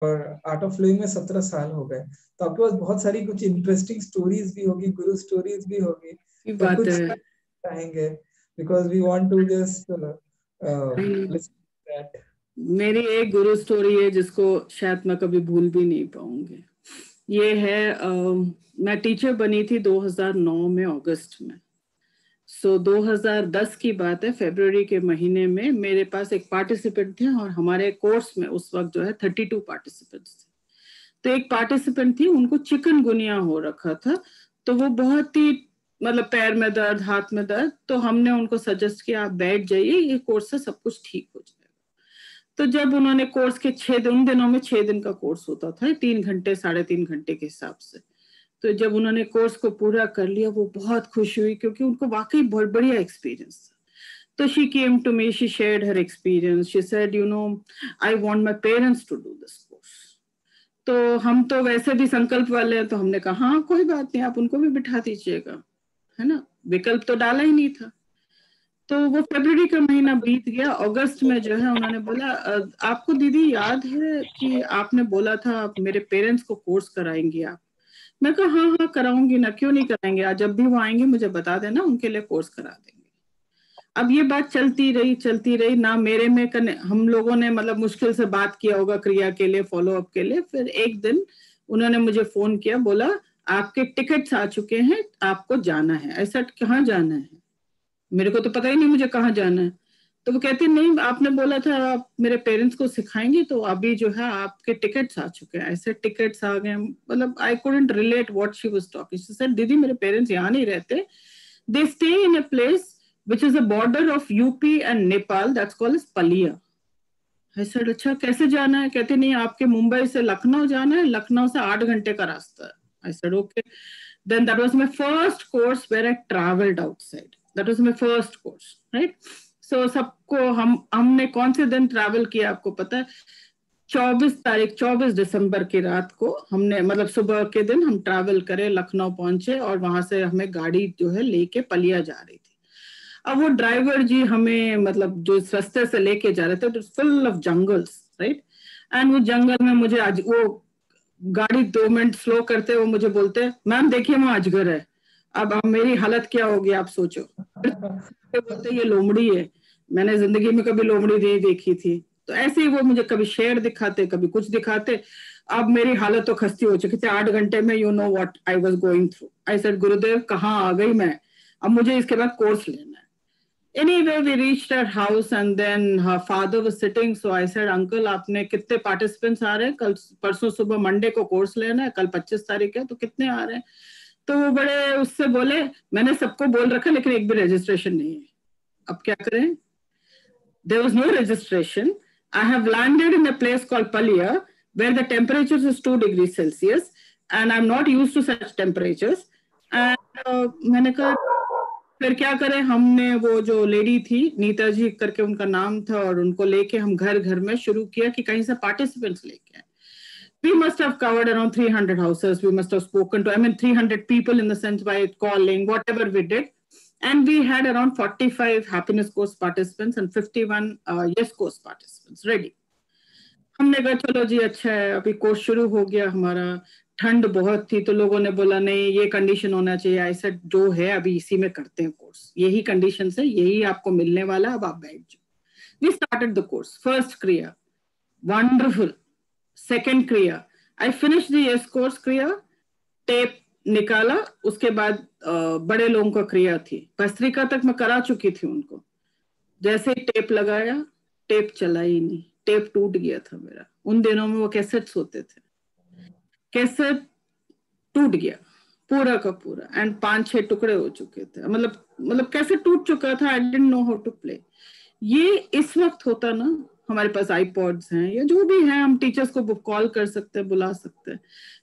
और art of living में 17 साल हो गए, तो आपके पास बहुत सारी कुछ इंटरेस्टिंग स्टोरीज भी होगी, गुरु स्टोरीज भी होगी, तो कुछ चाहेंगे, because we want to just listen that. मेरी एक गुरु स्टोरी है जिसको शायद मैं कभी भूल भी नहीं पाऊंगी। ये है मैं टीचर बनी थी 2009 में अगस्त में। 2010 की बात है, फरवरी के महीने में मेरे पास एक पार्टिसिपेंट थे और हमारे कोर्स में उस वक्त जो है 32 पार्टिसिपेंट्स थे। तो एक पार्टिसिपेंट थी, उनको चिकनगुनिया हो रखा था, तो वो बहुत ही मतलब पैर में दर्द, हाथ में दर्द, तो हमने उनको सजेस्ट किया आप बैठ जाइए, ये कोर्स से सब कुछ ठीक हो जाएगा। तो जब उन्होंने कोर्स के 6 दिन, उन दिनों में 6 दिन का कोर्स होता था, 3 घंटे 3.5 घंटे के हिसाब से, तो जब उन्होंने कोर्स को पूरा कर लिया वो बहुत खुश हुई क्योंकि उनको वाकई बहुत बढ़िया एक्सपीरियंस था। तो she came to me, she shared her experience, she said you know I want my parents to do this course. तो हम तो वैसे भी संकल्प वाले हैं, तो हमने कहा हाँ कोई बात नहीं, आप उनको भी बिठा दीजिएगा, है ना, विकल्प तो डाला ही नहीं था। तो वो फरवरी का महीना बीत गया, अगस्त में जो है उन्होंने बोला आपको दीदी याद है कि आपने बोला था आप मेरे पेरेंट्स को कोर्स कराएंगी आप। मैं कहा हाँ हाँ कराऊंगी ना, क्यों नहीं कराएंगे, आज जब भी वो आएंगे मुझे बता देना, उनके लिए कोर्स करा देंगे। अब ये बात चलती रही ना, मेरे में हम लोगों ने मतलब मुश्किल से बात किया होगा क्रिया के लिए, फॉलो अप के लिए। फिर एक दिन उन्होंने मुझे फोन किया, बोला आपके टिकट्स आ चुके हैं, आपको जाना है। ऐसा कहाँ जाना है, मेरे को तो पता ही नहीं मुझे कहाँ जाना है। तो वो कहती नहीं आपने बोला था आप मेरे पेरेंट्स को सिखाएंगे, तो अभी जो है आपके टिकट्स आ चुके हैं। ऐसे टिकट्स आ गए, मतलब I couldn't relate what she was talking. She said दीदी मेरे पेरेंट्स यहाँ नहीं रहते, they stay in a place which is a border of UP and Nepal, that's called as Palia. I said अच्छा कैसे जाना है, कहते नहीं आपके मुंबई से लखनऊ जाना है, लखनऊ से 8 घंटे का रास्ता है। I said okay. Then that was my first course where I traveled outside. That was my first course, right? So सबको हमने कौन से दिन ट्रैवल किया आपको पता है? 24 दिसंबर की रात को हमने, मतलब सुबह के दिन हम ट्रैवल करे, लखनऊ पहुंचे और वहां से हमें गाड़ी जो है लेके पलिया जा रही थी। अब वो ड्राइवर जी हमें मतलब जो इस रास्ते से लेके जा रहे थे, full of jungles, right, and वो जंगल में मुझे आज वो गाड़ी 2 मिनट स्लो करते, वो मुझे बोलते मैम देखिए वहां अजगर है। अब मेरी हालत क्या होगी आप सोचो। बोलते ये लोमड़ी है, मैंने जिंदगी में कभी लोमड़ी नहीं देखी थी। तो ऐसे ही वो मुझे कभी शेर दिखाते, कभी कुछ दिखाते। अब मेरी हालत तो खस्ती हो चुकी थी 8 घंटे में। You know what I was going through. I said गुरुदेव कहाँ आ गई मैं, अब मुझे इसके बाद कोर्स लेना है। Anyway, we reached her house and then her father was sitting. So I said, Uncle, आपने कितने participants आ रहे हैं? कल परसों सुबह मंडे को कोर्स लेना है, कल 25 तारीख है, तो कितने आ रहे हैं? तो वो बड़े उससे बोले मैंने सबको बोल रखा लेकिन एक भी रजिस्ट्रेशन नहीं है, अब क्या करें? There was no registration. I have landed in a place called Palia where the temperature is 2 degrees Celsius and I'm not used to such temperatures. And मैंने कहा फिर क्या करें? हमने वो जो लेडी थी नीता जी करके उनका नाम था, और उनको लेके हम घर घर में शुरू किया कि कहीं से पार्टिसिपेंट्स लेके आए। We must have covered around 300 houses. We must have spoken to, 300 people in the sense by calling, whatever we did. And we had around 45 happiness course participants and 51 yes course participants ready. हमने कहा चलो जी अच्छा है, अभी course शुरू हो गया हमारा। ठंड बहुत थी तो लोगों ने बोला नहीं ये कंडीशन होना चाहिए। ऐसा जो है अभी इसी में करते हैं कोर्स, यही कंडीशन है, यही आपको मिलने वाला, अब आप बैठ जाओ। We started the course. First क्रिया वंडरफुल, सेकेंड क्रिया I finish the yes course क्रिया, टेप निकाला, उसके बाद बड़े लोगों का क्रिया थी, भस्त्रिका तक मैं करा चुकी थी उनको। जैसे ही टेप लगाया, टेप चला ही नहीं, टेप टूट गया था मेरा। उन दिनों में वो कैसेट्स होते थे, कैसेट टूट गया पूरा का पूरा, एंड 5-6 टुकड़े हो चुके थे। मतलब कैसे टूट चुका था, I didn't know how to play. ये इस वक्त होता ना, हमारे पास आईपॉड्स हैं या जो भी है, हम टीचर्स को कॉल कर सकते हैं, बुला सकते हैं।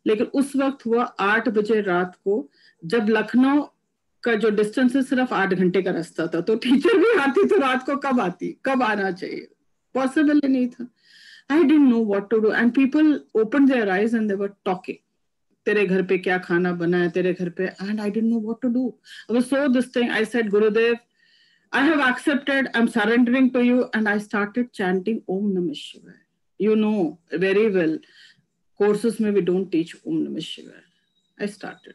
लेकिन उस वक्त हुआ 8 बजे रात को, जब लखनऊ का जो डिस्टेंस है सिर्फ 8 घंटे का रास्ता था, तो टीचर भी आती तो रात को कब आती, कब आना चाहिए, पॉसिबल ही नहीं था। I didn't know what to do, and people opened their eyes and they were talking. तेरे घर पे क्या खाना बना है, तेरे घर पे, and I didn't know what to do. I was so this thing. I said, Gurudev, I have accepted. I'm surrendering to you, and I started chanting Om Namah Shivaya. you know very well, courses में we don't teach Om Namah Shivaya. I started.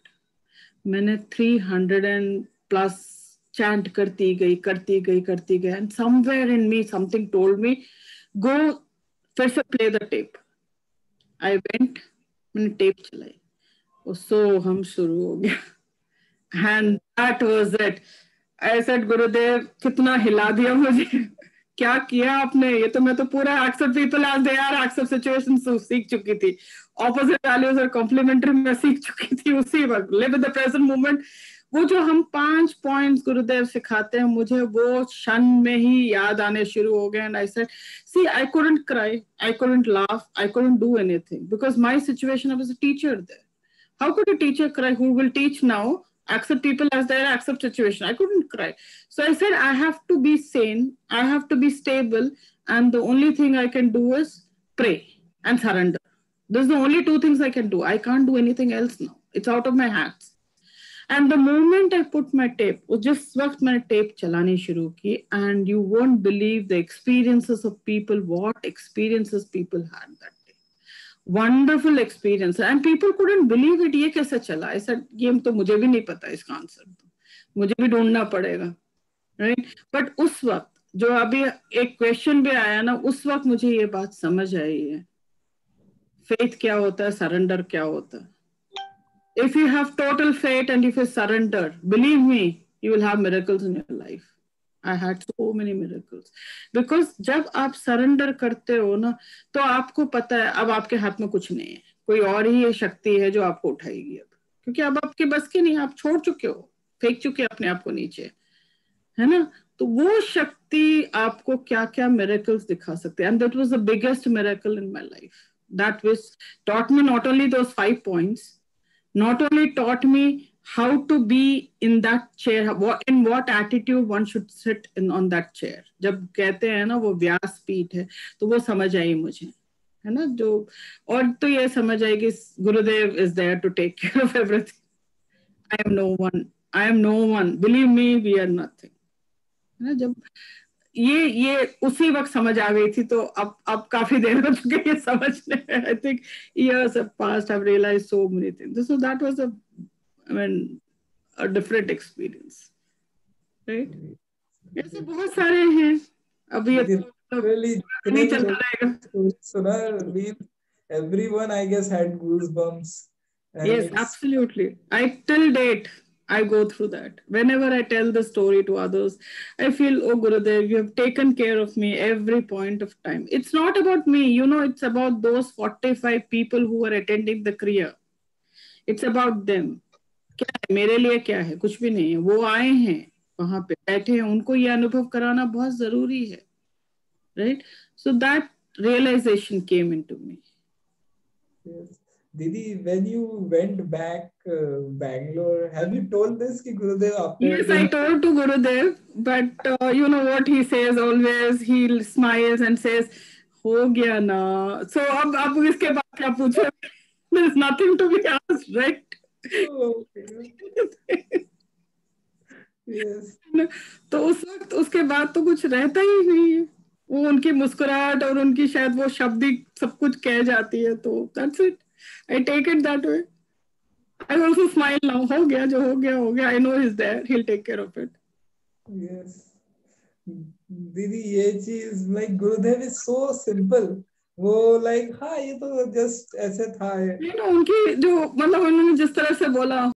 मैंने 300 and plus chant करती गई, and somewhere in me something told me, go फिर से play the tape. I went, मैंने tape चलाई, so हम शुरू हो गया, and that was it. I said, गुरुदेव कितना हिला दिया मुझे, क्या किया आपने, ये तो मैं तो पूरा accept people as they are, accept situations सीख चुकी थी, opposite values और complementary मैं सीख चुकी थी उसी वक्त, live in the present moment. वो जो हम 5 points गुरुदेव सिखाते हैं, मुझे वो क्षण में ही याद आने शुरू हो गए. And I said, see, I couldn't cry, I couldn't laugh, I couldn't do anything because my situation, I was a teacher there. How could a teacher cry? Who will teach now? Accept people as they are, accept situation. I couldn't cry. So I said, I have to be sane, I have to be stable, and the only thing I can do is pray and surrender. Those are the only 2 things I can do. I can't do anything else now. It's out of my hands. And the moment I put my tape, just वक्त मैंने tape चलानी शुरू की, and you won't believe the experiences of people, what experiences people had that day. Wonderful experience, and people couldn't believe it. ये कैसे चला? I said, ये तो मुझे भी नहीं पता इसका आंसर, मुझे भी ढूंढना पड़ेगा, right? But उस वक्त जो अभी एक क्वेश्चन भी आया ना, उस वक्त मुझे ये बात समझ आई है, faith क्या होता है, surrender क्या होता है. If you have total faith and if you surrender, believe me, you will have miracles in your life. I had so many miracles. Because जब आप surrender करते हो ना, तो आपको पता है अब आपके हाथ में कुछ नहीं है, कोई और ही ये शक्ति है जो आपको उठाएगी अब, क्योंकि अब आपके बस के नहीं, आप छोड़ चुके हो, फेंक चुके अपने आप को नीचे, है ना. तो वो शक्ति आपको क्या क्या miracles दिखा सकते हैं. And that was the biggest miracle in my life. That was taught me not only those 5 points, not only taught me how to be in that chair, in what attitude one should sit in on that chair. जब कहते हैं ना वो व्यास पीठ है, तो वो समझ आई मुझे, है ना. जो और तो ये समझ आई कि गुरुदेव is there to take care of everything. I am no one. Believe me, we are nothing. है ना. जब ये उसी वक्त समझ आ गई थी, तो अब काफी देर हो चुकी है समझने में. I think years have passed, I've realized so many things. So that was a different experience, right? ऐसे बहुत सारे हैं. अभी नहीं चलता रहेगा. सुना, everyone I guess had goosebumps. Yes, absolutely. Till date I go through that. Whenever I tell the story to others, I feel, oh Gurudev, you have taken care of me every point of time. It's not about me, it's about those 45 people who are attending the Kriya. It's about them. क्या है मेरे लिए, क्या है, कुछ भी नहीं है. वो आए हैं, वहां पे बैठे हैं, उनको ये अनुभव कराना बहुत जरूरी है, right? So that realization came into me. Yes. Didi, when you went back Bangalore, have you told this to Gurudev after? Yes, I told to Gurudev, but you know what he says always, he smiles and says, हो गया ना. So अब इसके बाद क्या पूछो? There's nothing to be asked, right? Oh, okay. Yes. तो उस वक्त उसके बाद तो कुछ रहता ही नहीं है. वो उनकी मुस्कुराहट और उनकी शायद वो शब्द ही सब कुछ कह जाती है. तो that's it. I take it that way. I also smile now. हो गया जो हो गया. I know he's there. He'll take care of it. Yes. दीदी ये चीज like Gurudev is so simple. वो like हाँ ये तो just ऐसे था. उनकी जो मतलब उन्होंने जिस तरह से बोला